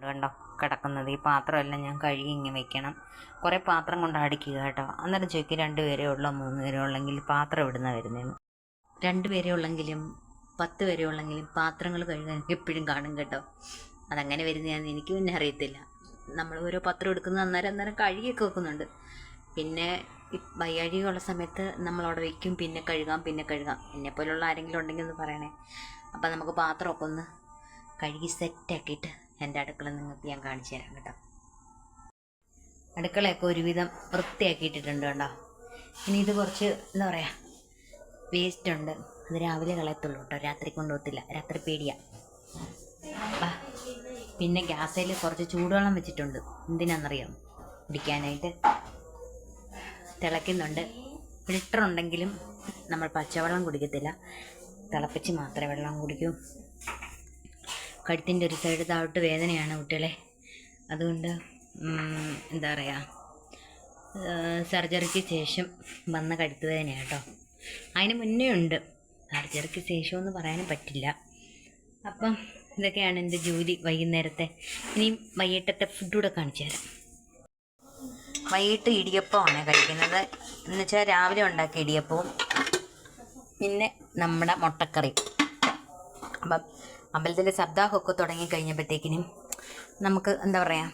കണ്ടോ കിടക്കുന്നത്. ഈ പാത്രമെല്ലാം ഞാൻ കഴുകി ഇങ്ങനെ വെക്കണം. കുറേ പാത്രം കൊണ്ട് അടിക്കുക കേട്ടോ. അന്നേരം ചോദിക്കും 2 പേരേ ഉള്ളോ 3 പേരേ ഉള്ളെങ്കിൽ പാത്രം ഇവിടുന്ന വരുന്നതെന്ന്. 2 പേരേ ഉള്ളെങ്കിലും 10 പേരേ ഉള്ളെങ്കിലും പാത്രങ്ങൾ കഴുകാൻ എപ്പോഴും കാണും കേട്ടോ. അതങ്ങനെ വരുന്നതാണെന്ന് എനിക്ക് പിന്നെ അറിയത്തില്ല. നമ്മൾ ഓരോ പാത്രം എടുക്കുന്നത് അന്നേരം കഴുകിയൊക്കെ വെക്കുന്നുണ്ട്. പിന്നെ ഈ വയ്യാഴികയുള്ള സമയത്ത് നമ്മളവിടെ വയ്ക്കും, പിന്നെ കഴുകാം. എന്നെപ്പോലുള്ള ആരെങ്കിലും ഉണ്ടെങ്കിൽ ഒന്ന് പറയണേ. അപ്പം നമുക്ക് പാത്രമൊക്കെ ഒന്ന് കഴുകി സെറ്റാക്കിയിട്ട് എൻ്റെ അടുക്കള നിങ്ങൾക്ക് ഞാൻ കാണിച്ചു തരാം കേട്ടോ. അടുക്കളയൊക്കെ ഒരുവിധം വൃത്തിയാക്കിയിട്ടിട്ടുണ്ട് കേട്ടോ. ഇനി ഇത് കുറച്ച് എന്താ പറയുക വേസ്റ്റ് ഉണ്ട്, അത് രാവിലെ കളയത്തുള്ളൂ കേട്ടോ. രാത്രി കൊണ്ടുപോകത്തില്ല, രാത്രി പേടിയാണ്. പിന്നെ ഗ്യാസിൽ കുറച്ച് ചൂടുവെള്ളം വെച്ചിട്ടുണ്ട്. എന്തിനാണെന്നറിയാം, കുടിക്കാനായിട്ട് തിളയ്ക്കുന്നുണ്ട്. ഫിൽറ്റർ ഉണ്ടെങ്കിലും നമ്മൾ പച്ചവെള്ളം കുടിക്കത്തില്ല, തിളപ്പിച്ച് മാത്രമേ വെള്ളം കുടിക്കൂ. കഴുത്തിൻ്റെ ഒരു സൈഡ് താഴോട്ട് വേദനയാണ് കുട്ടികളെ. അതുകൊണ്ട് എന്താ പറയുക, സർജറിക്ക് ശേഷം വന്ന കഴുത്ത് വേദനയാണ് കേട്ടോ. അതിന് മുന്നേ ഉണ്ട്, സർജറിക്ക് ശേഷമെന്ന് പറയാനും പറ്റില്ല. അപ്പം ഇതൊക്കെയാണ് എൻ്റെ ജോലി വൈകുന്നേരത്തെ. ഇനിയും വൈകിട്ടത്തെ ഫുഡ് കൂടെ കാണിച്ചു തരാം. വൈകിട്ട് ഇടിയപ്പമാണ് കഴിക്കുന്നത്. എന്നുവെച്ചാൽ രാവിലെ ഉണ്ടാക്കിയ ഇടിയപ്പവും പിന്നെ നമ്മുടെ മുട്ടക്കറി. അപ്പം അമ്പലത്തിൻ്റെ സപ്താഹമൊക്കെ തുടങ്ങിക്കഴിഞ്ഞപ്പോഴത്തേക്കിനും നമുക്ക് എന്താ പറയുക,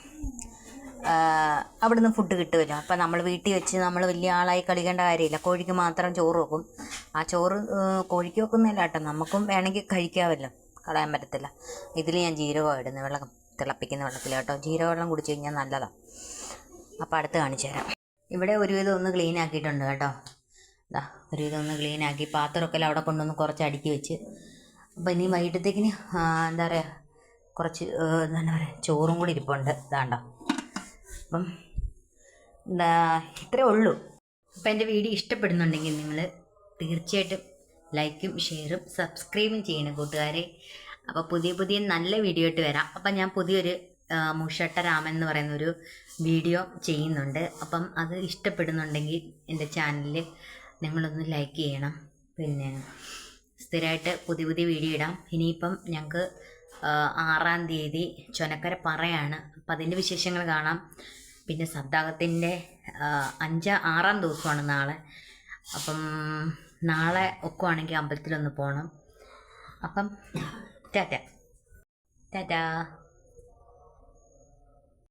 അവിടുന്ന് ഫുഡ് കിട്ടുമല്ലോ. അപ്പം നമ്മൾ വീട്ടിൽ വെച്ച് നമ്മൾ വലിയ ആളായി കളിക്കേണ്ട കാര്യമില്ല. കോഴിക്ക് മാത്രം ചോറ് വെക്കും. ആ ചോറ് കോഴിക്ക് വെക്കുന്നില്ല കേട്ടോ, നമുക്കും വേണമെങ്കിൽ കഴിക്കാമല്ലോ, കളയാൻ പറ്റത്തില്ല. ഇതിൽ ഞാൻ ജീരകം ഇടുന്നത്, വെള്ളം തിളപ്പിക്കുന്ന വെള്ളത്തിൽ കേട്ടോ. ജീരകവെള്ളം കുടിച്ച് കഴിഞ്ഞാൽ നല്ലതാണ്. അപ്പോൾ അടുത്ത് കാണിച്ചു തരാം. ഇവിടെ ഒരുവിധം ഒന്ന് ക്ലീൻ ആക്കിയിട്ടുണ്ട് കേട്ടോ. ഒരുവിധം ഒന്ന് ക്ലീൻ ആക്കി പാത്രമൊക്കെ അവിടെ കൊണ്ടുവന്ന് കുറച്ച് അടുക്കി വെച്ച്. അപ്പോൾ ഇനി വൈകിട്ടത്തേക്കിന് എന്താ പറയുക, കുറച്ച് എന്താ പറയുക ചോറും കൂടി ഇരിപ്പുണ്ട്. ഇതാണ്ടോ. അപ്പം എന്താ ഇത്രേ ഉള്ളൂ. അപ്പം എൻ്റെ വീഡിയോ ഇഷ്ടപ്പെടുന്നുണ്ടെങ്കിൽ നിങ്ങൾ തീർച്ചയായിട്ടും ലൈക്കും ഷെയറും സബ്സ്ക്രൈബും ചെയ്യണം കൂട്ടുകാരെ. അപ്പോൾ പുതിയ നല്ല വീഡിയോ ആയിട്ട് വരാം. അപ്പം ഞാൻ പുതിയൊരു മുഷട്ട രാമൻ എന്ന് പറയുന്നൊരു വീഡിയോ ചെയ്യുന്നുണ്ട്. അപ്പം അത് ഇഷ്ടപ്പെടുന്നുണ്ടെങ്കിൽ എൻ്റെ ചാനലിൽ നിങ്ങളൊന്ന് ലൈക്ക് ചെയ്യണം. പിന്നെ സ്ഥിരമായിട്ട് പുതിയ വീഡിയോ ഇടാം. ഇനിയിപ്പം ഞങ്ങൾക്ക് 6-ാം തീയതി ചൊനക്കര പറയാണ്. അപ്പം അതിൻ്റെ വിശേഷങ്ങൾ കാണാം. പിന്നെ സപ്താഹത്തിൻ്റെ 6-ാം ദിവസമാണ് നാളെ. അപ്പം നാളെ ഒക്കുവാണെങ്കിൽ അമ്പലത്തിലൊന്ന് പോകണം. അപ്പം ടാറ്റാ.